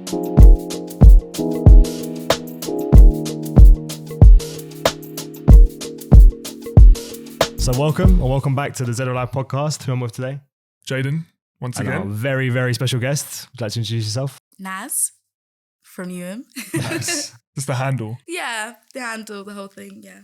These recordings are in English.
So welcome back to the Zedoralivepod podcast. Who I'm with today? Jaden, once again. Our very, very special guest. Would you like to introduce yourself? Naz from Newham. Nice. Just the handle. Yeah, the handle, the whole thing, yeah.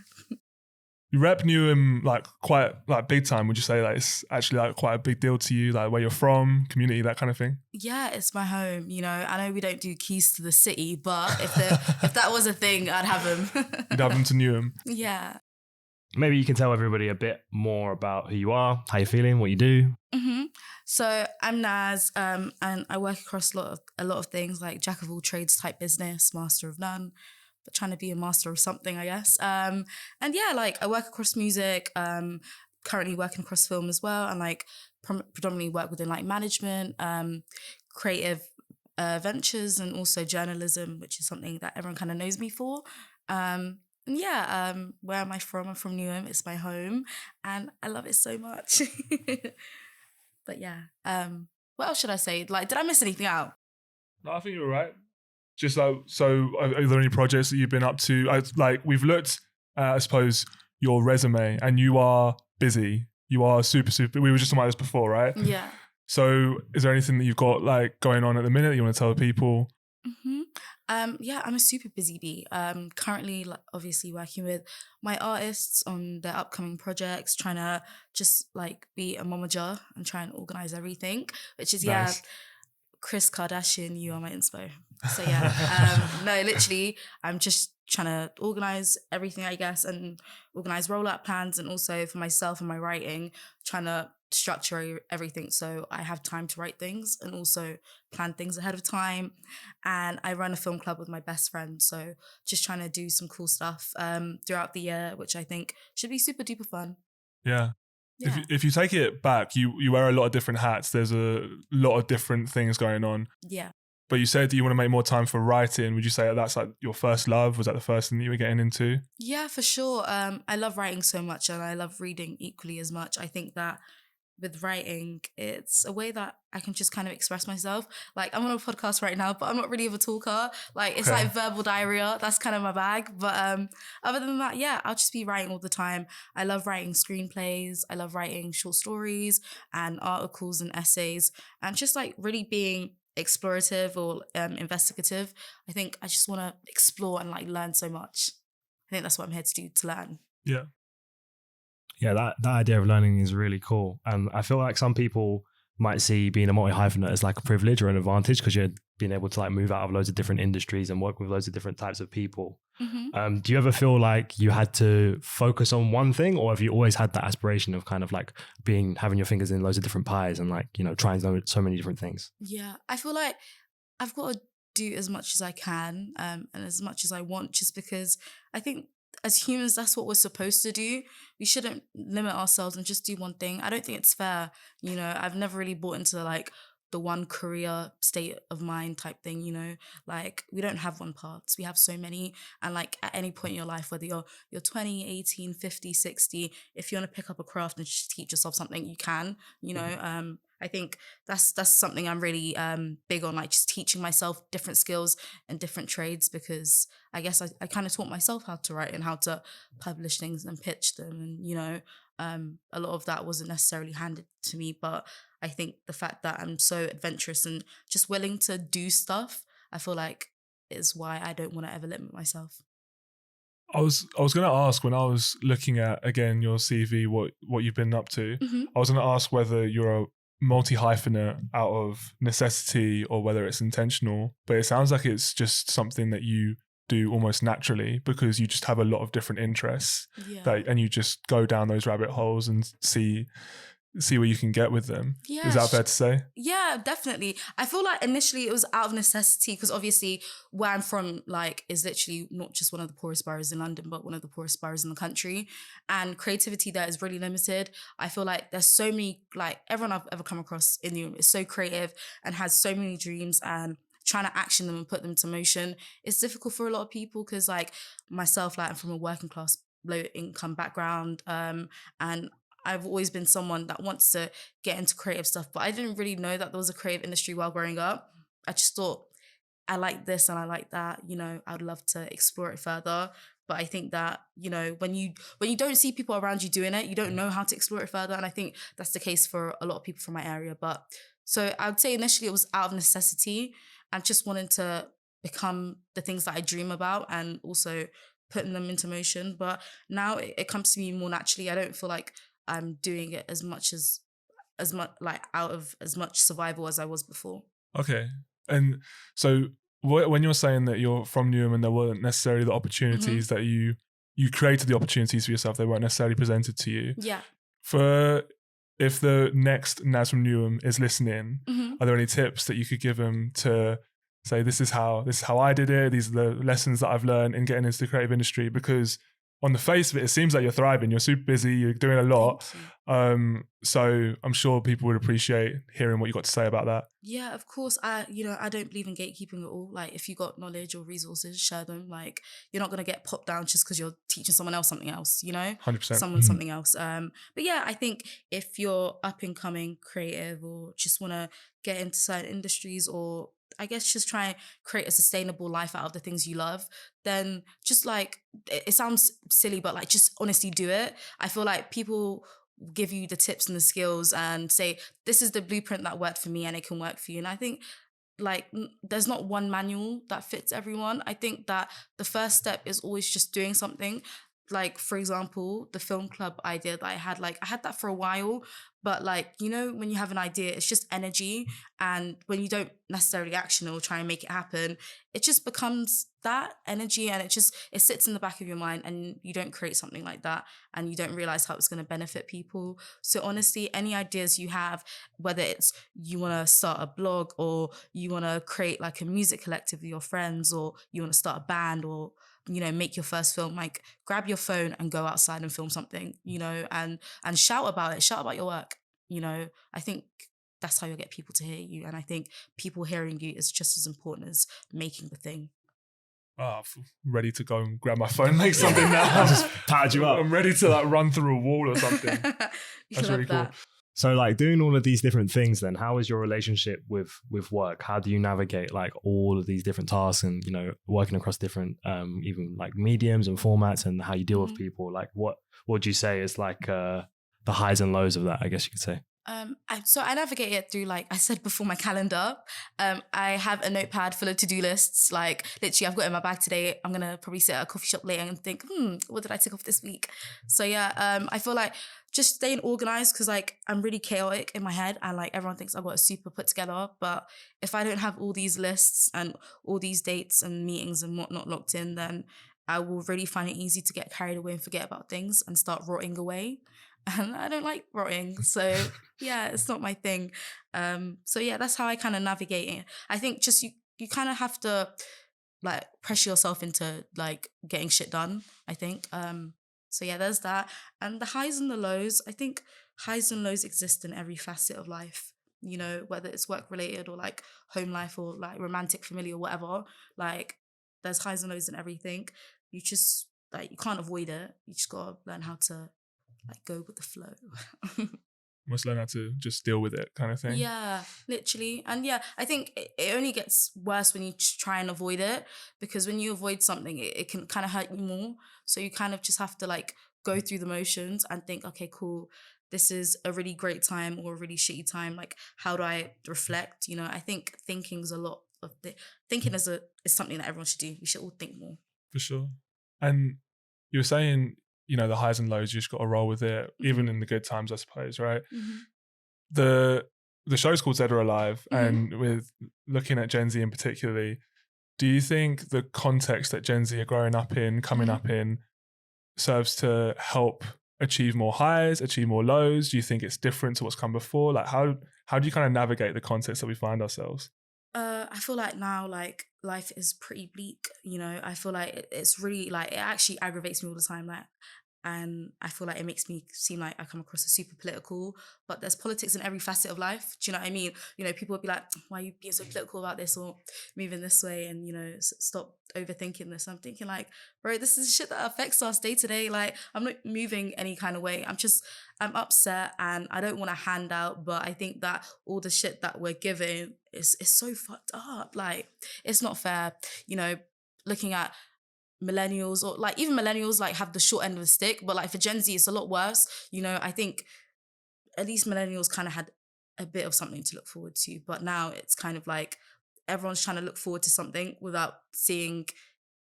You rep Newham quite big time. Would you say it's actually quite a big deal to you, like where you're from, community, that kind of thing? Yeah, it's my home. I know we don't do keys to the city, but if that was a thing, I'd have them. You'd have them to Newham. Yeah. Maybe you can tell everybody a bit more about who you are, how you're feeling, what you do. Mm-hmm. So I'm Naz, and I work across a lot of things, like jack of all trades type business, master of none, but trying to be a master of something, I guess. And yeah, I work across music, currently working across film as well, and predominantly work within management, creative ventures, and also journalism, which is something that everyone kind of knows me for. And yeah, where am I from? I'm from Newham. It's my home, and I love it so much. But yeah, what else should I say? Did I miss anything out? No, I think you're right. Just so are there any projects that you've been up to? We've looked at, I suppose, your resume, and you are busy. You are super. We were just talking about this before, right? Yeah. So is there anything that you've got going on at the minute that you want to tell people? Mm-hmm. Yeah, I'm a super busy bee. Currently, obviously working with my artists on their upcoming projects, trying to just be a momager and try and organize everything, which is, nice. Kris Kardashian, you are my inspo. So yeah, no, literally, I'm just trying to organize everything, I guess, and organize rollout plans, and also for myself and my writing, trying to structure everything so I have time to write things and also plan things ahead of time. And I run a film club with my best friend, so just trying to do some cool stuff throughout the year, which I think should be super duper fun. Yeah. If you take it back, you wear a lot of different hats. There's a lot of different things going on. Yeah. But you said that you want to make more time for writing. Would you say that's your first love? Was that the first thing that you were getting into? Yeah, for sure. I love writing so much, and I love reading equally as much. I think that with writing, it's a way that I can just kind of express myself. I'm on a podcast right now, but I'm not really of a talker. It's Okay. verbal diarrhea. That's kind of my bag. But other than that, yeah, I'll just be writing all the time. I love writing screenplays. I love writing short stories and articles and essays, and just really being explorative or investigative. I think I just want to explore and learn so much. I think that's what I'm here to do, to learn. Yeah. Yeah, that idea of learning is really cool. And I feel like some people might see being a multi-hyphenate as a privilege or an advantage because you're being able to move out of loads of different industries and work with loads of different types of people. Mm-hmm. Do you ever feel like you had to focus on one thing, or have you always had that aspiration of having your fingers in loads of different pies and trying so many different things? Yeah, I feel like I've got to do as much as I can and as much as I want, just because I think as humans, that's what we're supposed to do. We shouldn't limit ourselves and just do one thing. I don't think it's fair. I've never really bought into the one career state of mind type thing, we don't have one path. We have so many. And at any point in your life, whether you're 20, 18, 50, 60, if you want to pick up a craft and just teach yourself something, you can, I think that's something I'm really big on, just teaching myself different skills and different trades, because I guess I kind of taught myself how to write and how to publish things and pitch them. And, a lot of that wasn't necessarily handed to me, but I think the fact that I'm so adventurous and just willing to do stuff, I feel like is why I don't want to ever limit myself. I was going to ask, when I was looking at, again, your CV, what you've been up to, Mm-hmm. I was going to ask whether you're a multi-hyphenate out of necessity or whether it's intentional, but it sounds like it's just something that you do almost naturally because you just have a lot of different interests and you just go down those rabbit holes and see where you can get with them. Yeah. Is that fair to say? Yeah, definitely. I feel like initially it was out of necessity because obviously where I'm from is literally not just one of the poorest boroughs in London, but one of the poorest boroughs in the country. And creativity there is really limited. I feel like there's so many, everyone I've ever come across in Newham is so creative and has so many dreams, and trying to action them and put them to motion is difficult for a lot of people because myself, I'm from a working class, low income background, and I've always been someone that wants to get into creative stuff, but I didn't really know that there was a creative industry while growing up. I just thought I like this and I like that, I'd love to explore it further. But I think that, when you don't see people around you doing it, you don't know how to explore it further. And I think that's the case for a lot of people from my area. But so I would say initially it was out of necessity and just wanting to become the things that I dream about and also putting them into motion. But now it comes to me more naturally. I don't feel like I'm doing it as much like out of as much survival as I was before. Okay. And so when you're saying that you're from Newham and there weren't necessarily the opportunities that you created the opportunities for yourself, they weren't necessarily presented to you. Yeah. If the next Nazfromnewham is listening, are there any tips that you could give them to say, this is how I did it, these are the lessons that I've learned in getting into the creative industry? Because on the face of it, it seems like you're thriving, you're super busy, you're doing a lot. So I'm sure people would appreciate hearing what you got to say about that. Yeah, of course. I don't believe in gatekeeping at all. Like, if you got knowledge or resources, share them. Like, you're not going to get popped down just because you're teaching someone else something else, 100%. Something else. But yeah, I think if you're up and coming creative or just want to get into certain industries, or I guess just try and create a sustainable life out of the things you love, then just like, it sounds silly, but like, just honestly do it. I feel like people give you the tips and the skills and say, this is the blueprint that worked for me and it can work for you. And I think like there's not one manual that fits everyone. I think that the first step is always just doing something. Like, for example, the film club idea that I had that for a while, but like, when you have an idea, it's just energy. And when you don't necessarily action or try and make it happen, it just becomes that energy and it sits in the back of your mind, and you don't create something like that and you don't realize how it's going to benefit people. So honestly, any ideas you have, whether it's you want to start a blog or you want to create like a music collective with your friends, or you want to start a band, or make your first film, like grab your phone and go outside and film something, and shout about your work. I think that's how you'll get people to hear you. And I think people hearing you is just as important as making the thing. I'm ready to go and grab my phone and make something now. I just patted you up. I'm ready to like run through a wall or something. That's really cool. So like doing all of these different things, then how is your relationship with work? How do you navigate like all of these different tasks and, working across different, even like mediums and formats, and how you deal with people? Like what would you say is like the highs and lows of that, I guess you could say? So I navigate it through, like I said before, my calendar. I have a notepad full of to-do lists. Like literally, I've got it in my bag today. I'm gonna probably sit at a coffee shop later and think, what did I tick off this week? So yeah, I feel like just staying organized, because like I'm really chaotic in my head, and like everyone thinks I've got a super put together. But if I don't have all these lists and all these dates and meetings and whatnot locked in, then I will really find it easy to get carried away and forget about things and start rotting away. And I don't like rotting. So yeah, it's not my thing. So yeah, that's how I kind of navigate it. I think just you kind of have to like pressure yourself into like getting shit done, I think. So yeah, there's that. And the highs and the lows, I think highs and lows exist in every facet of life, whether it's work related or like home life or like romantic, familiar, whatever. Like there's highs and lows in everything. You just like, you can't avoid it. You just gotta learn how to like go with the flow. Must learn how to just deal with it, kind of thing. Yeah, literally. And yeah, I think it only gets worse when you try and avoid it, because when you avoid something, it can kind of hurt you more. So you kind of just have to like go through the motions and think, okay, cool, this is a really great time or a really shitty time. Like, how do I reflect? I think thinking is something that everyone should do. We should all think more. For sure. And you were saying, the highs and lows, you just got to roll with it, even in the good times, I suppose, right? The show's called Zed or Alive, and with looking at Gen Z in particularly, do you think the context that Gen Z are growing up in, coming up in, serves to help achieve more highs, achieve more lows? Do you think it's different to what's come before? Like how do you kind of navigate the context that we find ourselves? I feel like now, like, life is pretty bleak, I feel like it's really, like, it actually aggravates me all the time. Like, And I feel like it makes me seem like I come across as super political, but there's politics in every facet of life. Do you know what I mean? You know, people will be like, why are you being so political about this or moving this way? And, you know, stop overthinking this. I'm thinking like, bro, this is shit that affects us day to day. Like, I'm not moving any kind of way. I'm upset and I don't want a handout, but I think that all the shit that we're giving is so fucked up. Like, it's not fair. You know, looking at millennials, or like even millennials like have the short end of the stick, but like for Gen Z it's a lot worse. You know, I think at least millennials kind of had a bit of something to look forward to, but now it's kind of like everyone's trying to look forward to something without seeing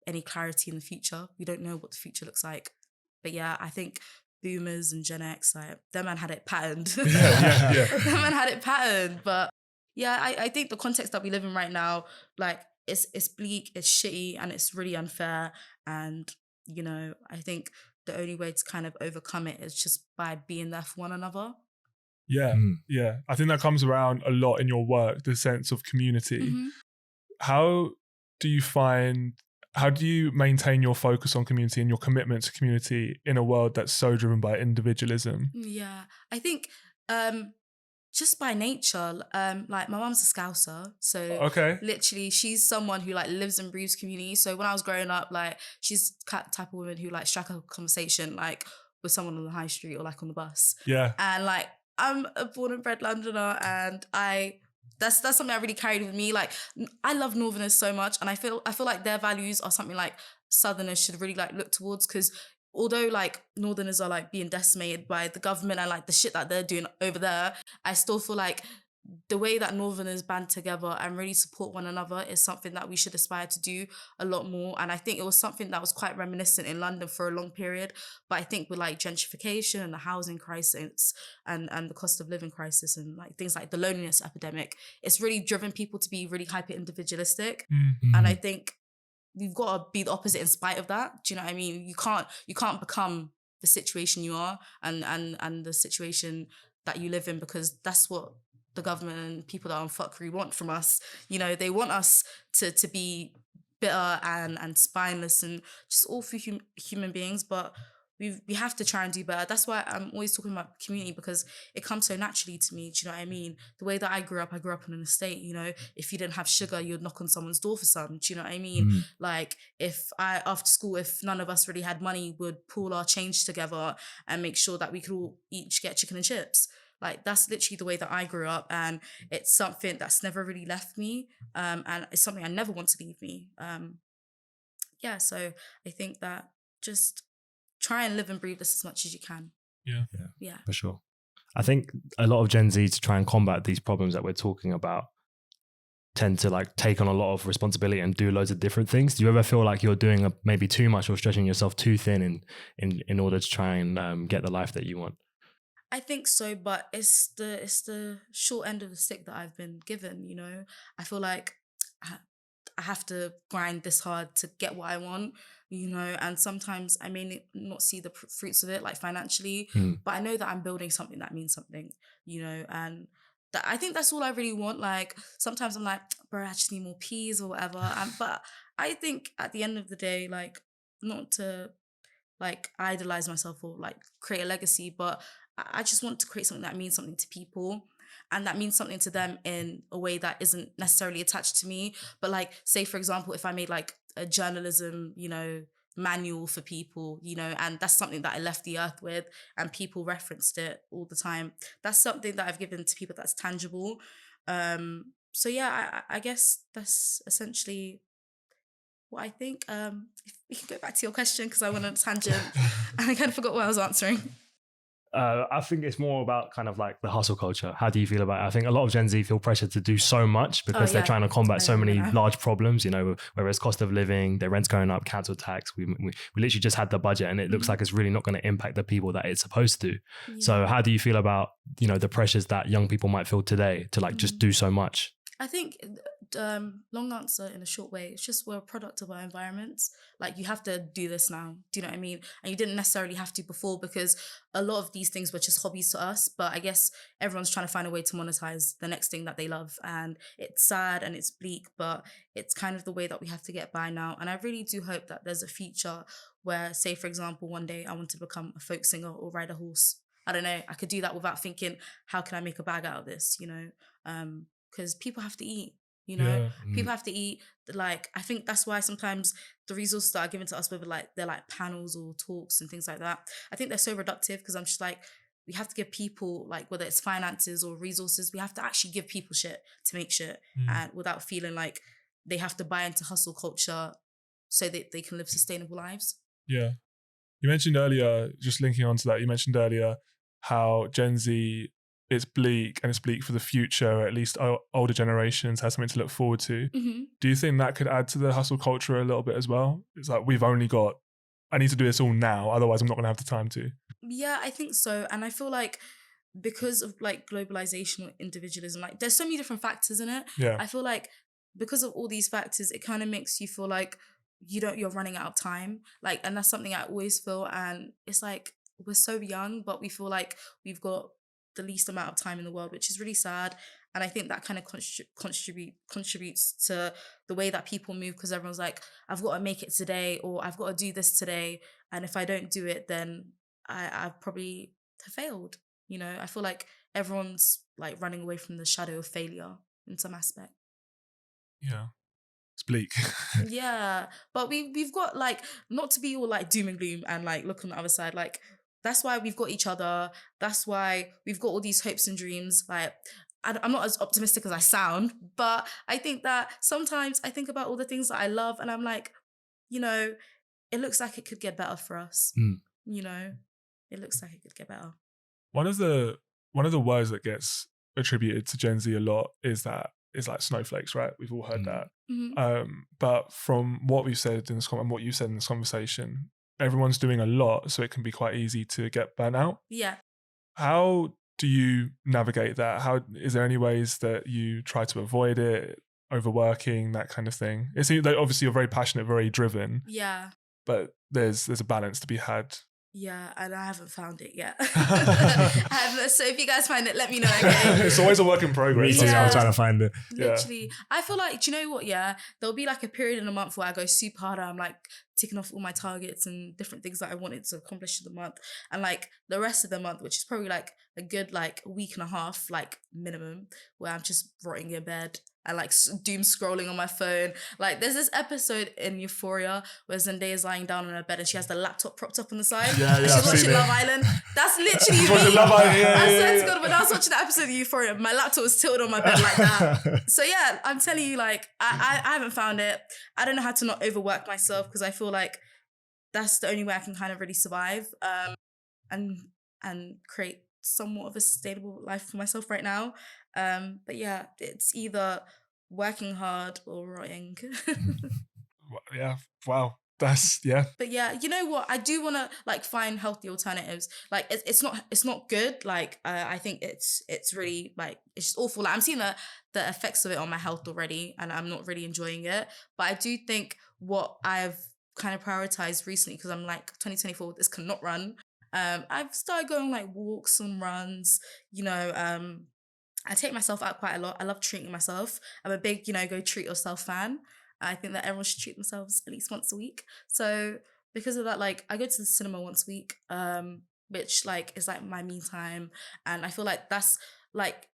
any clarity in the future. We don't know what the future looks like. But yeah, I think boomers and Gen X, like them man had it patterned. Them man had it patterned. But yeah, I think the context that we live in right now, like it's bleak, it's shitty, and it's really unfair. And, you know, I think the only way to kind of overcome it is just by being there for one another. Yeah. I think that comes around a lot in your work, the sense of community. How do you maintain your focus on community and your commitment to community in a world that's so driven by individualism? Yeah, I think just by nature, like my mum's a Scouser, so literally she's someone who like lives and breathes community. So when I was growing up, like she's the type of woman who like strike a conversation like with someone on the high street or like on the bus. Yeah, and like I'm a born and bred Londoner, and that's something I really carried with me. Like I love Northerners so much, and I feel like their values are something like Southerners should really like look towards, because although like Northerners are like being decimated by the government and like the shit that they're doing over there, I still feel like the way that Northerners band together and really support one another is something that we should aspire to do a lot more. And I think it was something that was quite reminiscent in London for a long period. But I think with like gentrification and the housing crisis and the cost of living crisis and like things like the loneliness epidemic, it's really driven people to be really hyper individualistic. And I think we've got to be the opposite in spite of that. Do you know what I mean? You can't become the situation you are and the situation that you live in, because that's what the government and people that are on fuckery want from us. You know, they want us to be bitter and spineless and just awful human beings, but we have to try and do better. That's why I'm always talking about community, because it comes so naturally to me. Do you know what I mean? The way that I grew up on an estate. You know, if you didn't have sugar, you'd knock on someone's door for some. Do you know what I mean? Like after school, if none of us really had money, we'd pool our change together and make sure that we could all each get chicken and chips. Like that's literally the way that I grew up, and it's something that's never really left me. And it's something I never want to leave me. Yeah, so I think that just try and live and breathe this as much as you can. Yeah, for sure. I think a lot of Gen Z, to try and combat these problems that we're talking about, tend to like take on a lot of responsibility and do loads of different things. Do you ever feel like you're doing maybe too much or stretching yourself too thin in order to try and get the life that you want? I think so, but it's the short end of the stick that I've been given. You know, I feel like I have to grind this hard to get what I want, you know, and sometimes I may not see the fruits of it, like financially, but I know that I'm building something that means something, you know, and I think that's all I really want. Like sometimes I'm like, bro, I just need more peas or whatever. But I think at the end of the day, like not to like idolize myself or like create a legacy, but I just want to create something that means something to people. And that means something to them in a way that isn't necessarily attached to me. But like, say, for example, if I made like a journalism, you know, manual for people, you know, and that's something that I left the earth with and people referenced it all the time. That's something that I've given to people that's tangible. So yeah, I guess that's essentially what I think. If we can go back to your question, because I went on a tangent and I kind of forgot what I was answering. I think it's more about kind of like the hustle culture. How do you feel about it? I think a lot of Gen Z feel pressured to do so much because they're trying to combat so many large problems, you know, whether it's cost of living, their rent's going up, council tax. We literally just had the budget and it looks like it's really not going to impact the people that it's supposed to. Yeah. So how do you feel about, you know, the pressures that young people might feel today to like just do so much? I think long answer in a short way. It's just we're a product of our environments. Like you have to do this now. Do you know what I mean? And you didn't necessarily have to before because a lot of these things were just hobbies to us. But I guess everyone's trying to find a way to monetize the next thing that they love, and it's sad and it's bleak, but it's kind of the way that we have to get by now. And I really do hope that there's a future where, say, for example, one day I want to become a folk singer or ride a horse. I don't know. I could do that without thinking, how can I make a bag out of this? You know. Because people have to eat, you know, Yeah. people have to eat. Like, I think that's why sometimes the resources that are given to us, whether like they're like panels or talks and things like that, I think they're so reductive because I'm just like, we have to give people, like, whether it's finances or resources, we have to actually give people shit to make shit, and without feeling like they have to buy into hustle culture so that they can live sustainable lives. Yeah. You mentioned earlier, just linking on to that, you mentioned earlier how Gen Z, it's bleak and it's bleak for the future, at least older generations have something to look forward to. Mm-hmm. Do you think that could add to the hustle culture a little bit as well? It's like, we've only got, I need to do this all now, otherwise I'm not going to have the time to. Yeah, I think so. And I feel like because of like globalization or individualism, like there's so many different factors in it. Yeah. I feel like because of all these factors, it kind of makes you feel like you're running out of time. Like, and that's something I always feel. And it's like we're so young, but we feel like we've got the least amount of time in the world, which is really sad. And I think that kind of contributes to the way that people move because everyone's like, I've got to make it today, or I've got to do this today. And if I don't do it, then I've probably failed. You know, I feel like everyone's like running away from the shadow of failure in some aspect. Yeah. It's bleak. Yeah, but we've got like, not to be all like doom and gloom and like look on the other side. Like that's why we've got each other. That's why we've got all these hopes and dreams. Like I'm not as optimistic as I sound, but I think that sometimes I think about all the things that I love and I'm like, you know, it looks like it could get better for us. You know, it looks like it could get better. One of the words that gets attributed to Gen Z a lot is like snowflakes, right? We've all heard that. Mm-hmm. But from what we've said in this and what you said in this conversation, everyone's doing a lot, so it can be quite easy to get burnt out. Yeah. How do you navigate that? How is there any ways that you try to avoid it, overworking, that kind of thing? It seems like obviously you're very passionate, very driven. Yeah. But there's a balance to be had. Yeah, and I haven't found it yet. So if you guys find it, let me know, okay? It's always a work in progress. Yeah. I'm trying to find it. Literally. I feel like, do you know what, yeah? There'll be like a period in a month where I go super hard. I'm like ticking off all my targets and different things that I wanted to accomplish in the month. And like the rest of the month, which is probably like a good like week and a half, like minimum, where I'm just rotting in bed and like doom scrolling on my phone. Like there's this episode in Euphoria where Zendaya's lying down on her bed and she has the laptop propped up on the side. Yeah, and she's watching Love Island. That's literally me. Love Island, I swear to God, when I was watching the episode of Euphoria, my laptop was tilted on my bed like that. So yeah, I'm telling you, like, I haven't found it. I don't know how to not overwork myself because I feel like that's the only way I can kind of really survive and create somewhat of a sustainable life for myself right now. But yeah, it's either working hard or rotting. Yeah, wow. That's, yeah. But yeah, you know what? I do want to like find healthy alternatives. Like it's not good. Like I think it's really like, it's just awful. Like I'm seeing the effects of it on my health already and I'm not really enjoying it. But I do think what I've kind of prioritized recently, because I'm like 2024, this cannot run. I've started going like walks and runs, you know, I take myself out quite a lot. I love treating myself. I'm a big, you know, go treat yourself fan. I think that everyone should treat themselves at least once a week. So because of that, like I go to the cinema once a week, which like is like my me time. And I feel like that's like,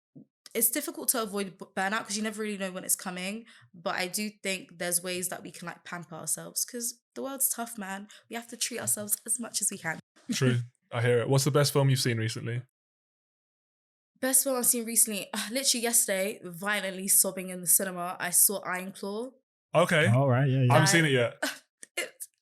it's difficult to avoid burnout because you never really know when it's coming. But I do think there's ways that we can like pamper ourselves because the world's tough, man. We have to treat ourselves as much as we can. True. I hear it. What's the best film you've seen recently? Best film I've seen recently, literally yesterday, violently sobbing in the cinema, I saw Iron Claw. Okay. All right. Yeah. I haven't seen it yet.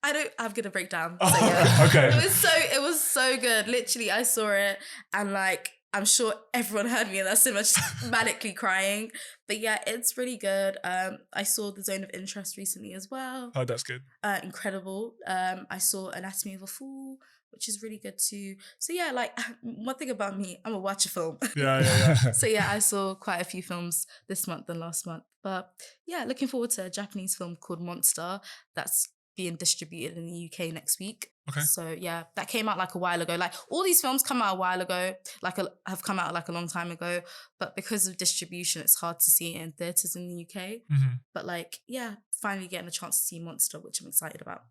I'm gonna break down. So yeah. Okay. It was so good. Literally, I saw it and like I'm sure everyone heard me in that cinema just manically crying. But yeah, it's really good. I saw The Zone of Interest recently as well. Oh, that's good. Incredible. I saw Anatomy of a Fool. which is really good too. So yeah, like one thing about me, I'm a watch a film. Yeah. So yeah, I saw quite a few films this month and last month. But yeah, looking forward to a Japanese film called Monster that's being distributed in the UK next week. Okay. So yeah, that came out like a while ago. Like all these films come out a while ago, have come out like a long time ago. But because of distribution, it's hard to see it in theatres in the UK. Mm-hmm. But like, yeah, finally getting a chance to see Monster, which I'm excited about.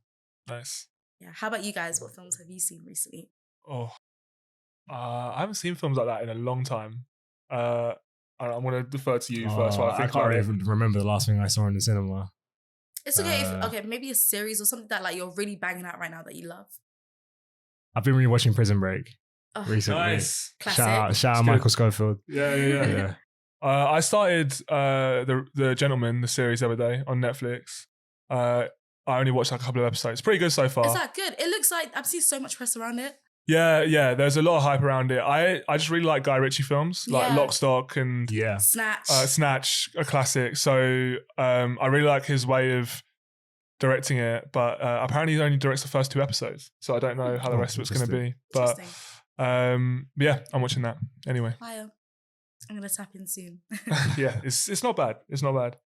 Nice. Yeah. How about you guys? What films have you seen recently? Oh, I haven't seen films like that in a long time. I'm going to defer to you first. While I can't even remember the last thing I saw in the cinema. It's okay. Maybe a series or something that like you're really banging out right now that you love. I've been rewatching Prison Break recently. Nice. Classic. Shout out Michael Scofield. Yeah. I started the Gentleman, the series, the other day on Netflix. I only watched like a couple of episodes. Pretty good so far. Is that good? It looks like I've seen so much press around it. Yeah. There's a lot of hype around it. I just really like Guy Ritchie films, like Lock, Stock, and Snatch, a classic. So I really like his way of directing it. But apparently he only directs the first 2 episodes, so I don't know how the rest of it's going to be. But yeah, I'm watching that anyway. Fire. I'm gonna tap in soon. Yeah, it's not bad. It's not bad.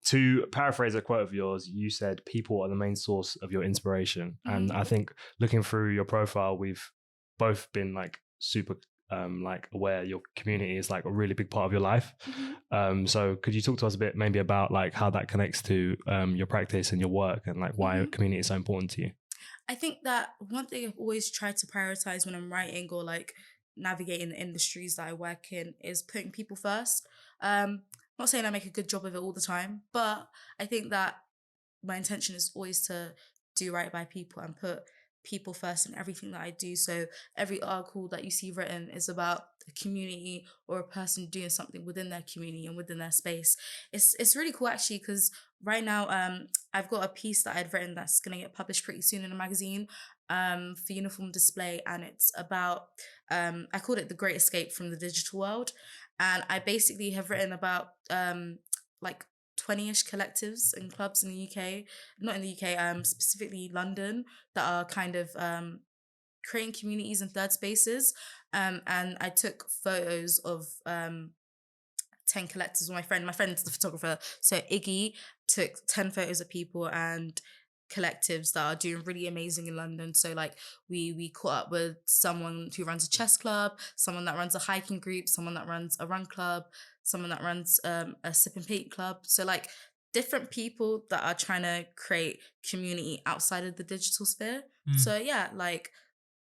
To paraphrase a quote of yours, you said people are the main source of your inspiration. And I think looking through your profile, we've both been like super like aware your community is like a really big part of your life. So could you talk to us a bit maybe about like how that connects to your practice and your work and like why community is so important to you? I think that one thing I've always tried to prioritize when I'm writing or like navigating the industries that I work in is putting people first. Not saying I make a good job of it all the time, but I think that my intention is always to do right by people and put people first in everything that I do. So every article that you see written is about a community or a person doing something within their community and within their space. It's really cool actually, because right now I've got a piece that I'd written that's going to get published pretty soon in a magazine for Uniform Display, and it's about I called it The Great Escape from the Digital World. And I basically have written about like 20-ish collectives and clubs in the UK, not in the UK, specifically London, that are kind of creating communities and third spaces. And I took photos of 10 collectives with my friend. My friend's the photographer. So Iggy took 10 photos of people and collectives that are doing really amazing in London. So like we caught up with someone who runs a chess club, someone that runs a hiking group, someone that runs a run club, someone that runs a sip and paint club. So like different people that are trying to create community outside of the digital sphere. So yeah, like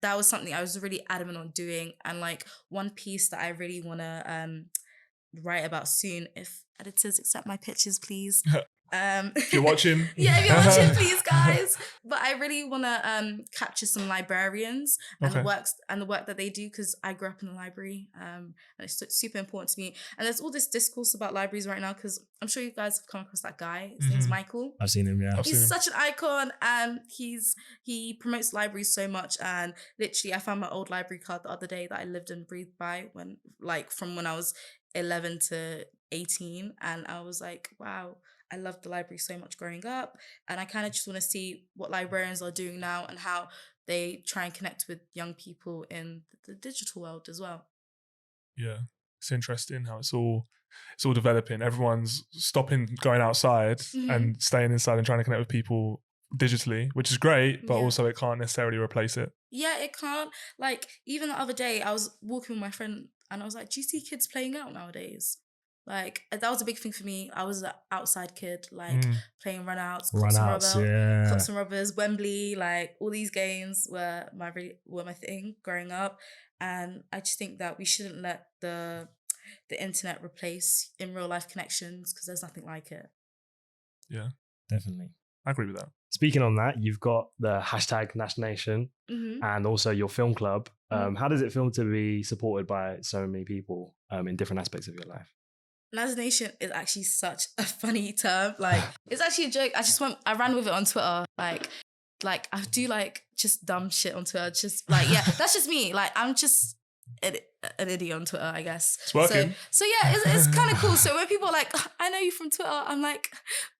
that was something I was really adamant on doing. And like one piece that I really want to write about soon, if editors accept my pitches, please. If you're watching. Yeah, if you're watching, please, guys. But I really want to capture some librarians and the work that they do, because I grew up in a library and it's super important to me. And there's all this discourse about libraries right now, because I'm sure you guys have come across that guy. His name's Michael. I've seen him, yeah. He's such an icon, and he promotes libraries so much. And literally, I found my old library card the other day that I lived and breathed by from when I was 11 to 18, and I was like, wow, I loved the library so much growing up, and I kind of just want to see what librarians are doing now and how they try and connect with young people in the digital world as well. Yeah, it's interesting how it's all developing. Everyone's stopping going outside and staying inside and trying to connect with people digitally, which is great, but also it can't necessarily replace it. Yeah, it can't. Like even the other day, I was walking with my friend and I was like, do you see kids playing out nowadays? Like that was a big thing for me. I was an outside kid, like playing Cops and Robbers, Wembley, like all these games were my thing growing up. And I just think that we shouldn't let the internet replace in real life connections, because there's nothing like it. Yeah, definitely. I agree with that. Speaking on that, you've got the hashtag Nash Nation and also your film club. How does it feel to be supported by so many people in different aspects of your life? Naz Nation is actually such a funny term. Like, it's actually a joke. I ran with it on Twitter. Like I do like just dumb shit on Twitter. Just like, yeah, that's just me. Like, I'm just an idiot on Twitter, I guess. It's working. So yeah, it's kind of cool. So when people are like, I know you from Twitter, I'm like,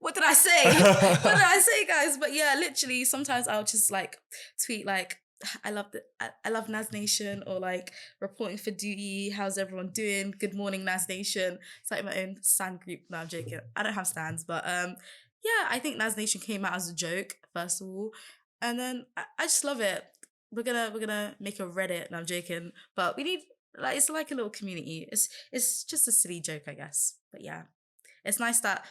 what did I say? What did I say, guys? But yeah, literally, sometimes I'll just like tweet like, I love Naz Nation, or like reporting for duty. How's everyone doing? Good morning, Naz Nation. It's like my own stan group. No, I'm joking. I don't have stans, but yeah, I think Naz Nation came out as a joke first of all, and then I just love it. We're gonna make a Reddit. No, I'm joking, but we need like it's like a little community. It's just a silly joke, I guess. But yeah, it's nice that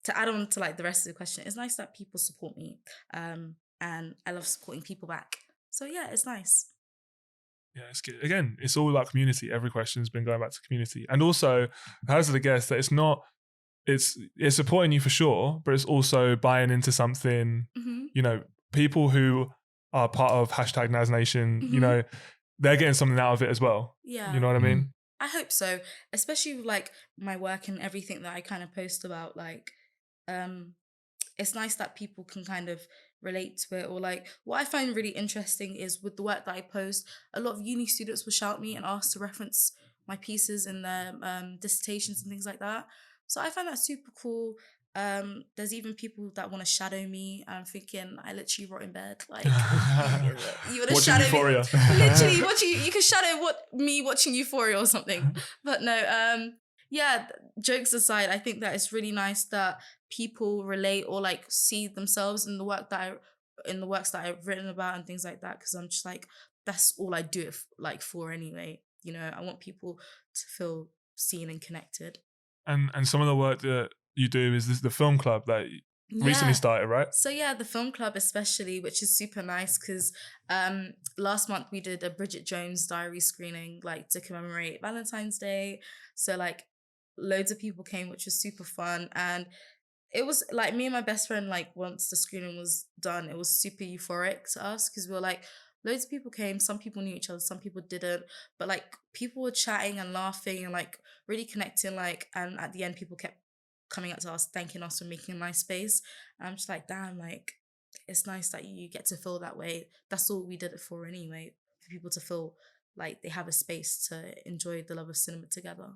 to add on to like the rest of the question, it's nice that people support me. And I love supporting people back. So yeah, it's nice. Yeah, it's good. Again, it's all about community. Every question's been going back to community. And also, hazard a guess that it's supporting you for sure, but it's also buying into something, you know, people who are part of hashtag #NazNation, you know, they're getting something out of it as well. Yeah. You know what I mean? I hope so. Especially with like my work and everything that I kind of post about, like, it's nice that people can kind of relate to it. Or like what I find really interesting is with the work that I post, a lot of uni students will shout me and ask to reference my pieces in their dissertations and things like that. So I find that super cool. There's even people that want to shadow me, and I'm thinking I literally rot in bed. Like you want to shadow Euphoria. me, literally watching you can shadow me watching Euphoria or something. But no, yeah, jokes aside, I think that it's really nice that people relate or like see themselves in the works that I've written about and things like that. Because I'm just like, that's all I do it like for anyway. You know, I want people to feel seen and connected. And some of the work that you do is the film club that recently started, right? So yeah, the film club especially, which is super nice because last month we did a Bridget Jones diary screening, like to commemorate Valentine's Day. So like loads of people came, which was super fun. And it was like me and my best friend, like once the screening was done, it was super euphoric to us because we were like, loads of people came, some people knew each other, some people didn't, but like people were chatting and laughing and like really connecting, like, and at the end people kept coming up to us, thanking us for making a nice space. And I'm just like, damn, like it's nice that you get to feel that way. That's all we did it for anyway, for people to feel like they have a space to enjoy the love of cinema together.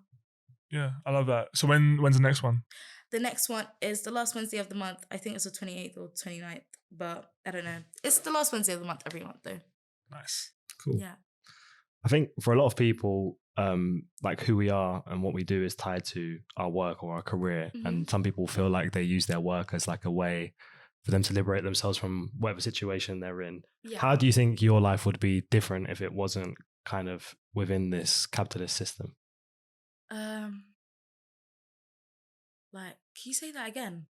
Yeah, I love that. So when's the next one? The next one is the last Wednesday of the month. I think it's the 28th or 29th, but I don't know. It's the last Wednesday of the month every month though. Nice. Cool. Yeah. I think for a lot of people, like who we are and what we do is tied to our work or our career. And some people feel like they use their work as like a way for them to liberate themselves from whatever situation they're in. Yeah. How do you think your life would be different if it wasn't kind of within this capitalist system? Like, can you say that again?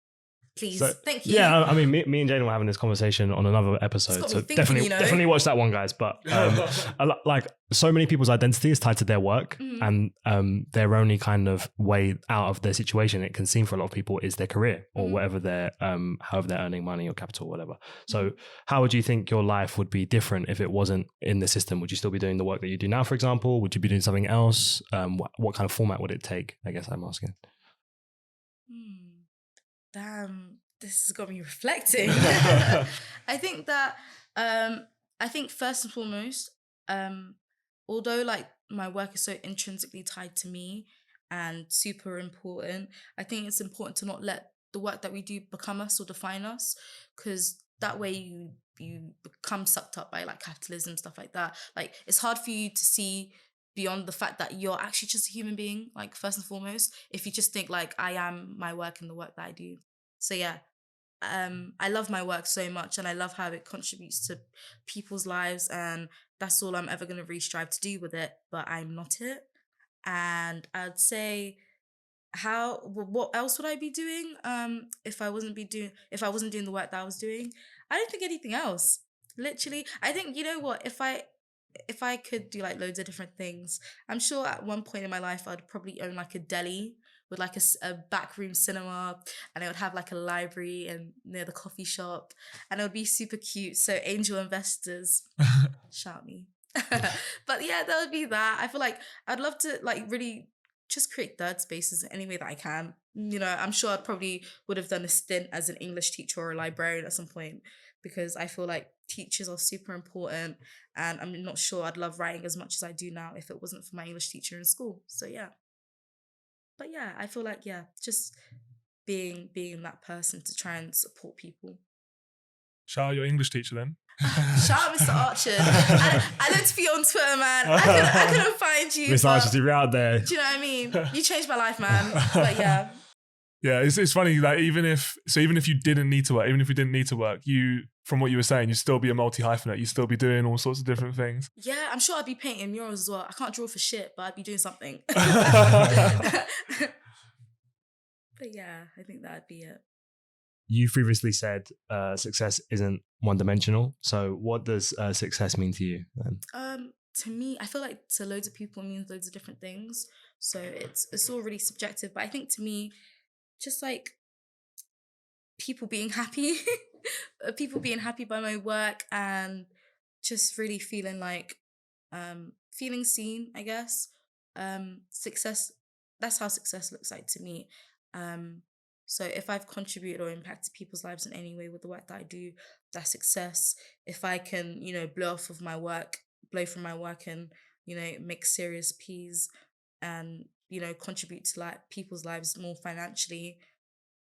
Please. So, thank you. Yeah, I mean, me and Jaden were having this conversation on another episode, so definitely watch that one, guys. But like, so many people's identity is tied to their work, and their only kind of way out of their situation, it can seem for a lot of people, is their career or whatever they're, however they're earning money or capital or whatever. So, how would you think your life would be different if it wasn't in the system? Would you still be doing the work that you do now, for example? Would you be doing something else? What kind of format would it take? I guess I'm asking. Damn, this has got me reflecting. I think that, I think first and foremost, although like my work is so intrinsically tied to me and super important, I think it's important to not let the work that we do become us or define us, because that way you become sucked up by like capitalism, stuff like that. Like it's hard for you to see beyond the fact that you're actually just a human being, like first and foremost, if you just think like I am my work and the work that I do. So yeah, I love my work so much and I love how it contributes to people's lives, and that's all I'm ever going to really strive to do with it, but I'm not it. And I'd say what else would I be doing if I wasn't doing the work that I was doing? I don't think anything else. Literally, I think, you know what, if I could do like loads of different things, I'm sure at one point in my life I'd probably own like a deli with like a backroom cinema, and I would have like a library and near the coffee shop, and it would be super cute. So angel investors, shout me. But yeah, that would be that. I feel like I'd love to like really just create third spaces in any way that I can. You know, I'm sure I probably would have done a stint as an English teacher or a librarian at some point, because I feel like teachers are super important, and I'm not sure I'd love writing as much as I do now if it wasn't for my English teacher in school. So yeah. But yeah, I feel like, yeah, just being that person to try and support people. Shout out your English teacher then. Shout out Mr. Archer. I looked for you on Twitter, man. I couldn't find you. Mr. Archer, you're out there. Do you know what I mean? You changed my life, man. But yeah. Yeah, it's funny, like even if you didn't need to work, even if we didn't need to work, you, from what you were saying, you'd still be a multi-hyphenate, you'd still be doing all sorts of different things. Yeah, I'm sure I'd be painting murals as well. I can't draw for shit, but I'd be doing something. But yeah, I think that'd be it. You previously said success isn't one-dimensional. So what does success mean to you then? To me, I feel like to loads of people it means loads of different things. So it's all really subjective. But I think to me, just like people being happy, people being happy by my work and just really feeling like feeling seen, I guess. Success, that's how success looks like to me. So if I've contributed or impacted people's lives in any way with the work that I do, that's success. If I can, blow from my work and, make serious P's and, contribute to like people's lives more financially,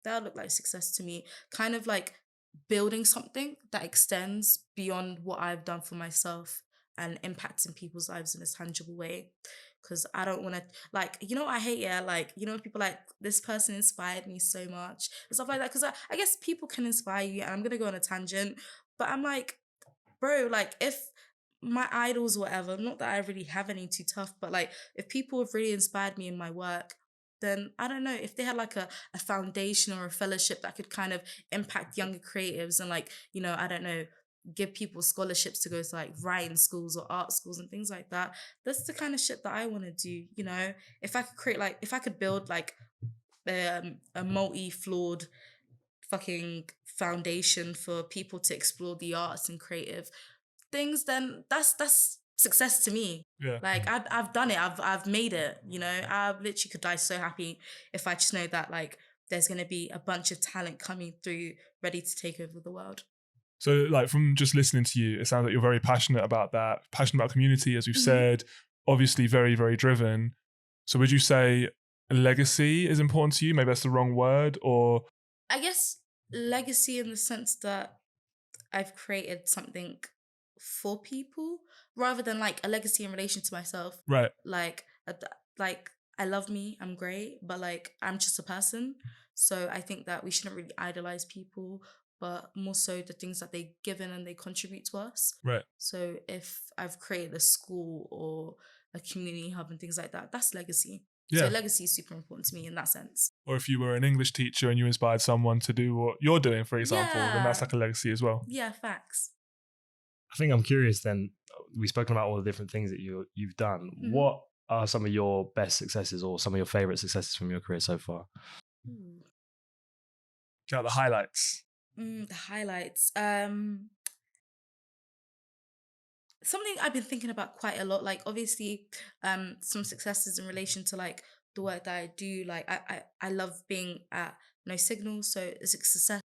that would look like success to me. Kind of like building something that extends beyond what I've done for myself and impacting people's lives in a tangible way. Because I don't want to, like, what I hate, yeah? Like, people like, this person inspired me so much and stuff like that. Because I guess people can inspire you, and I'm going to go on a tangent. But I'm like, bro, like, if my idols or whatever, not that I really have any too tough, but like, if people have really inspired me in my work, then I don't know, if they had like a foundation or a fellowship that could kind of impact younger creatives and like, I don't know, give people scholarships to go to like writing schools or art schools and things like that. That's the kind of shit that I want to do, if I could if I could build like a multi-flawed fucking foundation for people to explore the arts and creative things, then that's success to me. Yeah. Like I've done it. I've made it, I literally could die so happy if I just know that like there's going to be a bunch of talent coming through ready to take over the world. So like from just listening to you, it sounds like you're very passionate about that, passionate about community, as we've said, obviously very, very driven. So would you say legacy is important to you? Maybe that's the wrong word, or? I guess legacy in the sense that I've created something for people rather than like a legacy in relation to myself. Right. Like I love me, I'm great, but like I'm just a person. So I think that we shouldn't really idolize people, but more so the things that they've given and they contribute to us. Right. So if I've created a school or a community hub and things like that, that's legacy. Yeah. So legacy is super important to me in that sense. Or if you were an English teacher and you inspired someone to do what you're doing, for example, then that's like a legacy as well. Yeah, facts. I think I'm curious then, we've spoken about all the different things that you've done. Mm-hmm. What are some of your best successes or some of your favorite successes from your career so far? Get out the highlights. The highlights. Something I've been thinking about quite a lot, like obviously some successes in relation to like the work that I do. Like I love being at No Signal, so it's a success.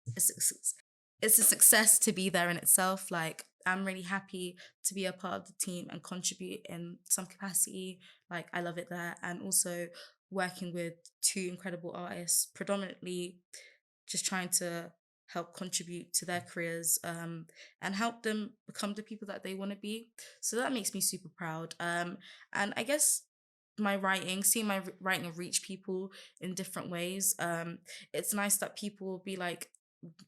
It's a success to be there in itself. Like I'm really happy to be a part of the team and contribute in some capacity. Like I love it there. And also working with two incredible artists, predominantly just trying to help contribute to their careers and help them become the people that they want to be. So that makes me super proud. And I guess my writing, seeing my writing reach people in different ways. It's nice that people will be like,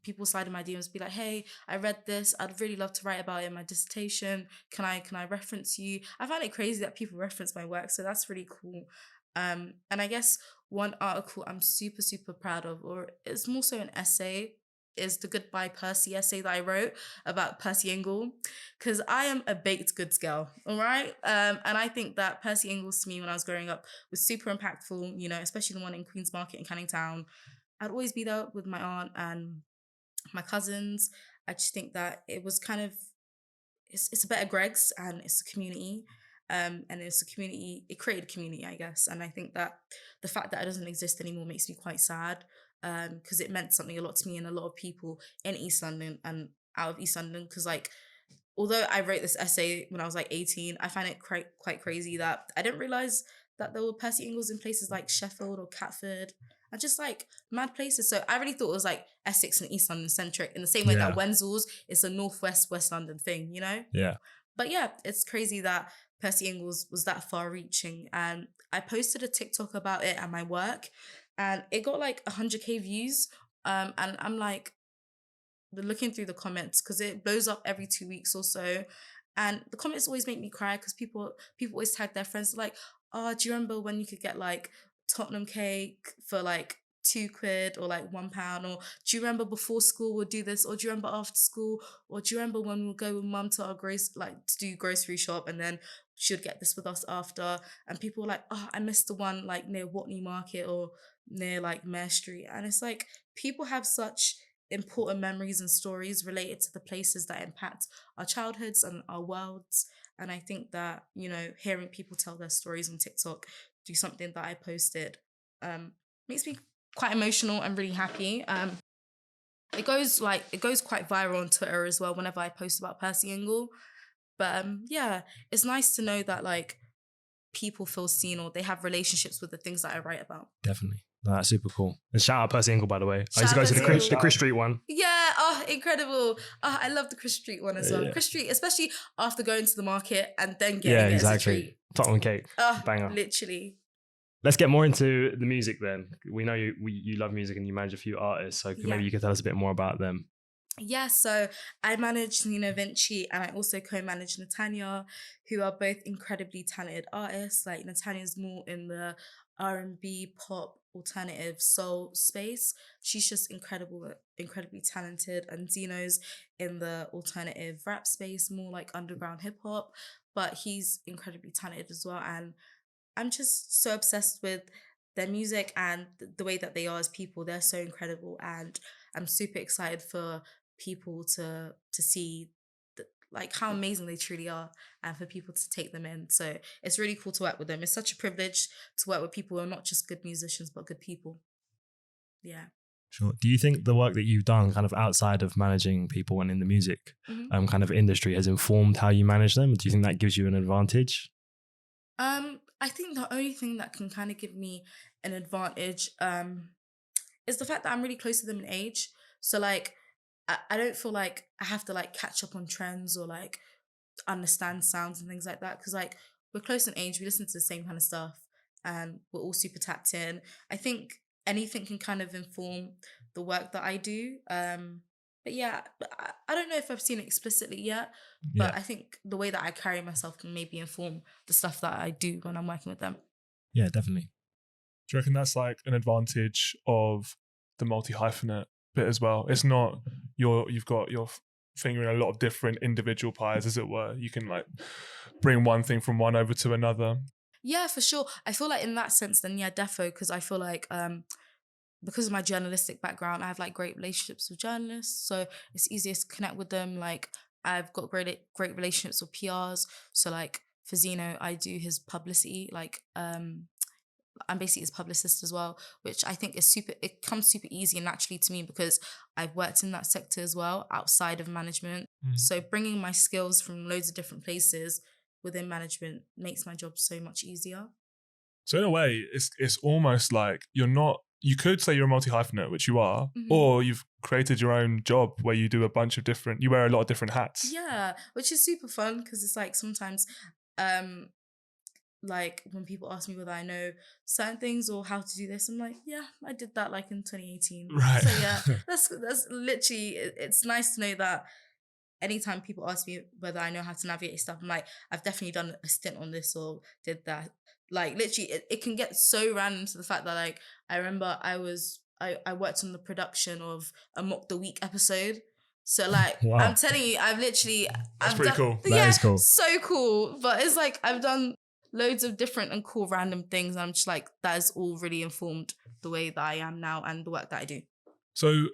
people slide in my DMs, be like, hey, I read this, I'd really love to write about it in my dissertation. Can I reference you? I find it crazy that people reference my work, so that's really cool. And I guess one article I'm super, super proud of, or it's more so an essay, is the Goodbye Percy essay that I wrote about Percy Ingle, because I am a baked goods girl, all right? And I think that Percy Ingles to me when I was growing up was super impactful, especially the one in Queen's Market in Canning Town. I'd always be there with my aunt and my cousins. I just think that it was kind of, it's a better Greg's and it's a community. And it's a community, it created a community, I guess. And I think that the fact that it doesn't exist anymore makes me quite sad, because it meant something a lot to me and a lot of people in East London and out of East London. Because like, although I wrote this essay when I was like 18, I find it quite crazy that I didn't realise that there were Percy Ingles in places like Sheffield or Catford. and just like mad places. So I really thought it was like Essex and East London centric, in the same way that Wenzel's is a Northwest West London thing, you know? Yeah. But yeah, it's crazy that Percy Ingles was that far reaching. And I posted a TikTok about it and my work, and it got like 100K views. And I'm like looking through the comments because it blows up every 2 weeks or so. And the comments always make me cry because people always tag their friends like, oh, do you remember when you could get like Tottenham cake for like £2 or like £1? Or do you remember before school we'll do this? Or do you remember after school? Or do you remember when we'll go with mum to our to do grocery shop, and then she would get this with us after? And people were like, oh, I missed the one like near Watney Market or near like Mare Street. And it's like people have such important memories and stories related to the places that impact our childhoods and our worlds. And I think that, you know, hearing people tell their stories on TikTok, do something that I posted, makes me quite emotional and really happy. It goes quite viral on Twitter as well whenever I post about Percy Ingle. But yeah, it's nice to know that like people feel seen or they have relationships with the things that I write about. Definitely. No, that's super cool. And shout out Percy Ingle, by the way. I used Shout to go out to Percy the Ingle. Chris Street one. Yeah, oh, incredible. Oh, I love the Chris Street one as well. Yeah. Chris Street, especially after going to the market and then getting Yeah, it as a exactly. treat. Tottenham cake. Oh, Banger. literally. Let's get more into the music then. We know you love music and you manage a few artists, so maybe you could tell us a bit more about them. Yeah, so I manage Nina Vinci and I also co-manage Natanya, who are both incredibly talented artists. Like Natanya's more in the R&B, pop, alternative, soul space. She's just incredibly talented. And Zeno's in the alternative rap space, more like underground hip hop, but he's incredibly talented as well. And I'm just so obsessed with their music and the way that they are as people. They're so incredible, and I'm super excited for people to see like how amazing they truly are, and for people to take them in. So it's really cool to work with them. It's such a privilege to work with people who are not just good musicians but good people. Yeah. Sure. Do you think the work that you've done kind of outside of managing people and in the music kind of industry has informed how you manage them? Do you think that gives you an advantage? I think the only thing that can kind of give me an advantage is the fact that I'm really close to them in age. So like I don't feel like I have to like catch up on trends or like understand sounds and things like that, because like we're close in age, we listen to the same kind of stuff and we're all super tapped in. I think anything can kind of inform the work that I do. But yeah, I don't know if I've seen it explicitly yet, but I think the way that I carry myself can maybe inform the stuff that I do when I'm working with them. Yeah, definitely. Do you reckon that's like an advantage of the multi-hyphenate bit as well? It's not you've got your finger in a lot of different individual pies, as it were. You can like bring one thing from one over to another. Yeah, for sure. I feel like in that sense, then yeah, defo, because I feel like because of my journalistic background, I have like great relationships with journalists, so it's easiest to connect with them. Like I've got great relationships with PRs. So like for Zeno, I do his publicity. Like I'm basically his publicist as well, which I think is it comes super easy and naturally to me because I've worked in that sector as well outside of management. So bringing my skills from loads of different places within management makes my job so much easier. So in a way, it's almost like you could say you're a multi-hyphenate, which you are, or you've created your own job where you do you wear a lot of different hats. Yeah, which is super fun because it's like sometimes like when people ask me whether I know certain things or how to do this, I'm like, yeah, I did that like in 2018. Right. So yeah, that's literally, it's nice to know that anytime people ask me whether I know how to navigate stuff, I'm like, I've definitely done a stint on this or did that. Like literally it can get so random to the fact that like I remember I worked on the production of a Mock the Week episode. So like I'm telling you, that's pretty cool. That is cool. So cool. But it's like I've done loads of different and cool random things. And I'm just like, that has all really informed the way that I am now and the work that I do. So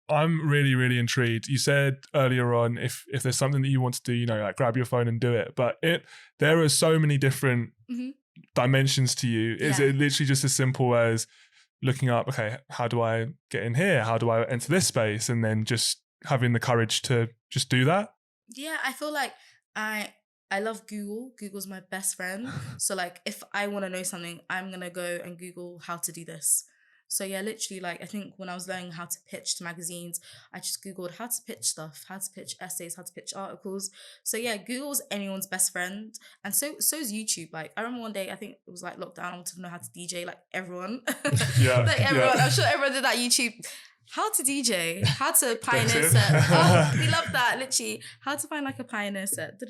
I'm really, really intrigued. You said earlier on, if there's something that you want to do, like grab your phone and do it. But there are so many different dimensions to you. Is it literally just as simple as looking up, okay, how do I get in here? How do I enter this space? And then just having the courage to just do that? Yeah, I feel like I love Google. Google's my best friend. So like if I want to know something, I'm going to go and Google how to do this. So yeah, literally, like, I think when I was learning how to pitch to magazines, I just Googled how to pitch stuff, how to pitch essays, how to pitch articles. So yeah, Google's anyone's best friend. And so's YouTube. Like, I remember one day, I think it was like lockdown, I wanted to know how to DJ, like everyone. Yeah. Like everyone, yeah. I'm sure everyone did that YouTube. How to DJ, how to pioneer it. set. Oh, we love that. Literally, how to find like a pioneer set.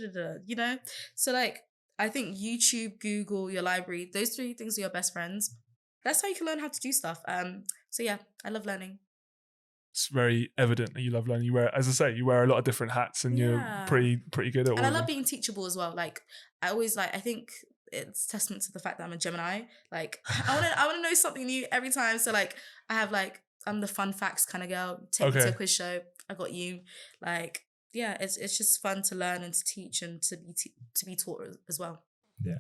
You know? So like, I think YouTube, Google, your library, those three things are your best friends. That's how you can learn how to do stuff. So yeah, I love learning. It's very evident that you love learning. You wear, as I say, you wear a lot of different hats, and you're pretty good at all. And I of love them. being teachable as well. Like, I always I think it's testament to the fact that I'm a Gemini. Like, I want to know something new every time. So like, I have like, I'm the fun facts kind of girl. Take me to a quiz show. I got you. Like, yeah, it's just fun to learn and to teach and to be taught as well. Yeah.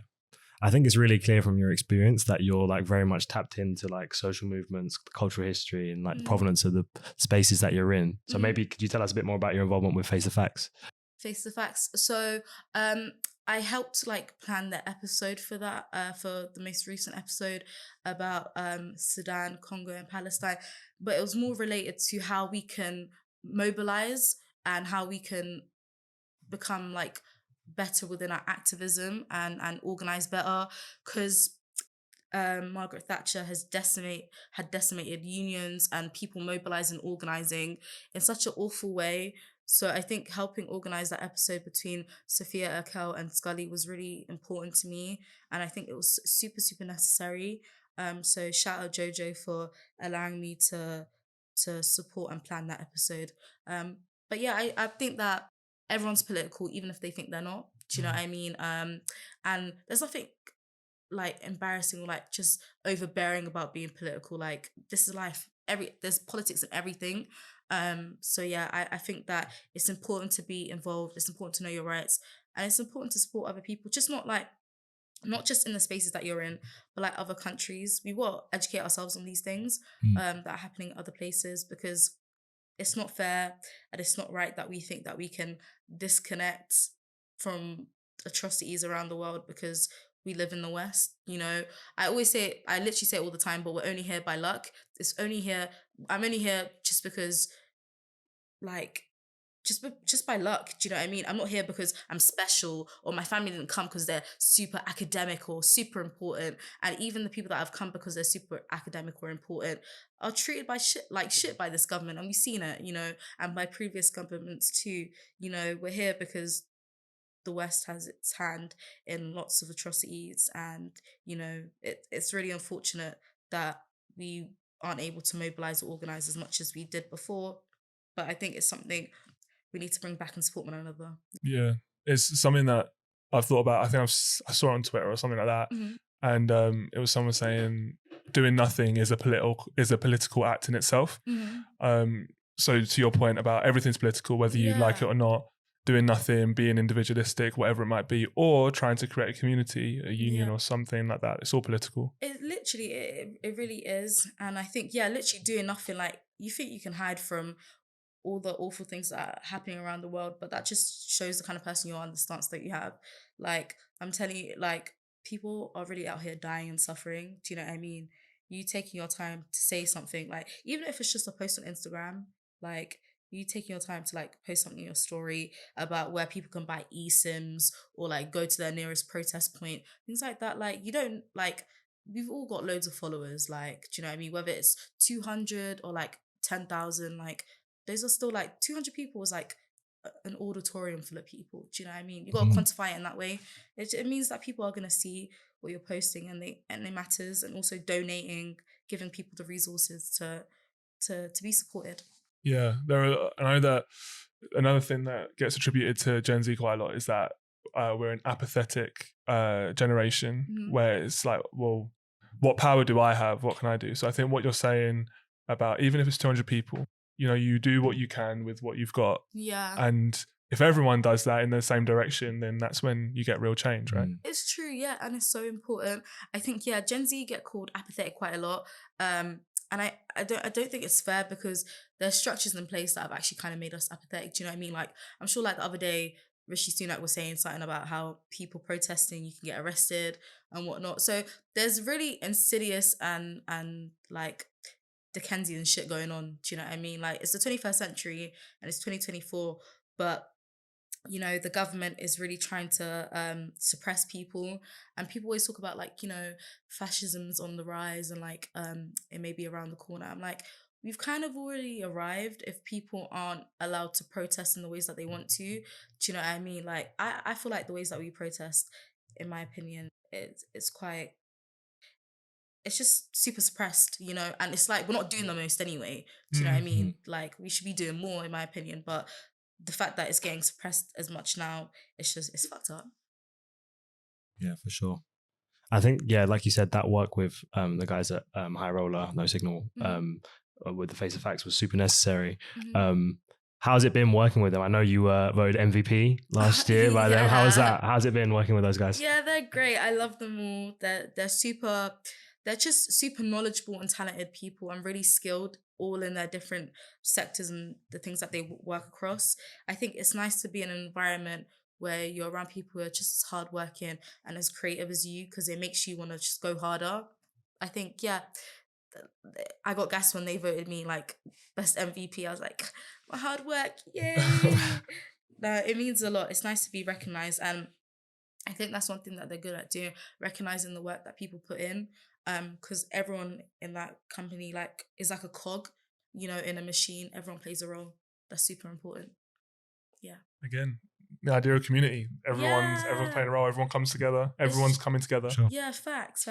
I think it's really clear from your experience that you're like very much tapped into like social movements, cultural history, and like the provenance of the spaces that you're in. So maybe could you tell us a bit more about your involvement with Face the Facts? Face the Facts. So I helped like plan the episode for that, for the most recent episode about Sudan, Congo, and Palestine. But it was more related to how we can mobilize and how we can become like better within our activism and organize better, because Margaret Thatcher had decimated unions and people mobilizing and organizing in such an awful way. So I think helping organize that episode between Sophia Urkel and Scully was really important to me, and I think it was super, super necessary. So shout out Jojo for allowing me to support and plan that episode. But yeah, I think that everyone's political, even if they think they're not. Do you know what I mean? And there's nothing like embarrassing or like just overbearing about being political. Like, this is life. There's politics in everything. So yeah, I think that it's important to be involved. It's important to know your rights, and it's important to support other people. Just not just in the spaces that you're in, but like other countries. We will educate ourselves on these things that are happening in other places, because it's not fair and it's not right that we think that we can disconnect from atrocities around the world because we live in the West. You know, I literally say it all the time, but we're only here by luck. I'm only here just because, like, just by luck. Do you know what I mean? I'm not here because I'm special, or my family didn't come because they're super academic or super important. And even the people that have come because they're super academic or important are treated like shit by this government. And we've seen it, you know, and by previous governments too. You know, we're here because the West has its hand in lots of atrocities, and you know, it's really unfortunate that we aren't able to mobilize or organize as much as we did before. But I think it's something we need to bring back and support one another. Yeah, it's something that I've thought about. I think I saw it on Twitter or something like that, and it was someone saying doing nothing is a political act in itself. So to your point about everything's political, whether you like it or not, doing nothing, being individualistic, whatever it might be, or trying to create a community, a union or something like that, it's all political. It literally, it really is. And I think, literally doing nothing, like, you think you can hide from all the awful things that are happening around the world, but that just shows the kind of person you are and the stance that you have. Like, I'm telling you, like, people are really out here dying and suffering. Do you know what I mean? You taking your time to say something, like, even if it's just a post on Instagram, like, you taking your time to like post something in your story about where people can buy eSIMs or like go to their nearest protest point, things like that. Like, you don't, like, we've all got loads of followers, like, do you know what I mean? Whether it's 200 or like 10,000, like, those are still like 200 people is like an auditorium full of people. Do you know what I mean? You got to quantify it in that way. It means that people are going to see what you're posting, and it matters. And also donating, giving people the resources to be supported. Yeah, I know that another thing that gets attributed to Gen Z quite a lot is that we're an apathetic generation where it's like, well, what power do I have? What can I do? So I think what you're saying about, even if it's 200 people, you know, you do what you can with what you've got. Yeah. And if everyone does that in the same direction, then that's when you get real change, right? It's true, yeah, and it's so important. I think, Gen Z get called apathetic quite a lot. And I don't think it's fair, because there's structures in place that have actually kind of made us apathetic. Do you know what I mean? Like, I'm sure like the other day, Rishi Sunak was saying something about how people protesting, you can get arrested and whatnot. So there's really insidious and like Dickensian shit going on. Do you know what I mean? Like, it's the 21st century and it's 2024, but you know, the government is really trying to suppress people, and people always talk about, like, you know, fascism's on the rise and like it may be around the corner. I'm like, we've kind of already arrived if people aren't allowed to protest in the ways that they want to. Do you know what I mean? Like, I feel like the ways that we protest, in my opinion, it's quite, it's just super suppressed, you know, and it's like we're not doing the most anyway. Do you know what I mean? Like, we should be doing more, in my opinion, but the fact that it's getting suppressed as much now, it's fucked up. Yeah, for sure. I think, yeah, like you said, that work with the guys at High Roller, No Signal, with the Face of Facts was super necessary. How's it been working with them? I know you voted MVP last year by them. How was that? How's it been working with those guys? Yeah, they're great. I love them all. They're just super knowledgeable and talented people and really skilled, all in their different sectors and the things that they work across. I think it's nice to be in an environment where you're around people who are just as hardworking and as creative as you, because it makes you want to just go harder. I think, yeah, I got gassed when they voted me like best MVP. I was like, my hard work, yay! No, it means a lot. It's nice to be recognised, and I think that's one thing that they're good at doing, recognising the work that people put in. Because everyone in that company like is like a cog, you know, in a machine. Everyone plays a role. That's super important. Yeah. Again, the idea of community. Everyone's playing a role. Everyone comes together. Everyone's coming together. Sure. Yeah, facts.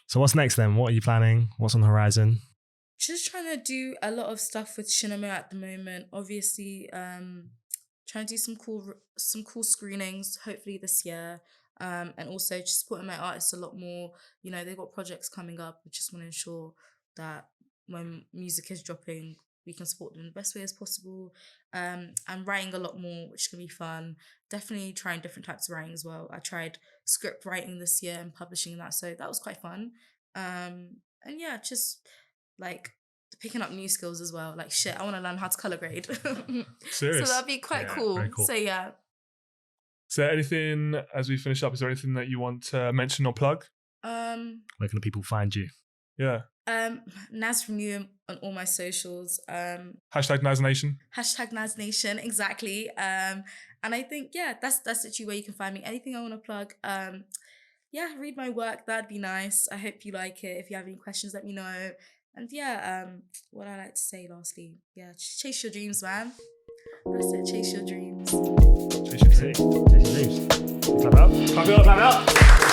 So what's next then? What are you planning? What's on the horizon? Just trying to do a lot of stuff with cinema at the moment. Obviously, trying to do some cool screenings, hopefully this year. And also just supporting my artists a lot more. You know, they've got projects coming up. We just want to ensure that when music is dropping, we can support them in the best way as possible. I'm writing a lot more, which can be fun. Definitely trying different types of writing as well. I tried script writing this year and publishing that, so that was quite fun. And yeah, just like picking up new skills as well. Like, shit, I want to learn how to color grade. Serious? So that'd be quite cool. Very cool. So yeah. Is there anything, as we finish up, is there anything that you want to mention or plug? Where can the people find you? Yeah. Nazfromnewham on all my socials. Hashtag NazNation. Hashtag NazNation, exactly. And I think, yeah, that's literally where you can find me. Anything I want to plug, yeah, read my work. That'd be nice. I hope you like it. If you have any questions, let me know. And yeah, what I like to say lastly, yeah, just chase your dreams, man. That's it, chase your dreams. Chase your dreams. Clap it up. Clap it up.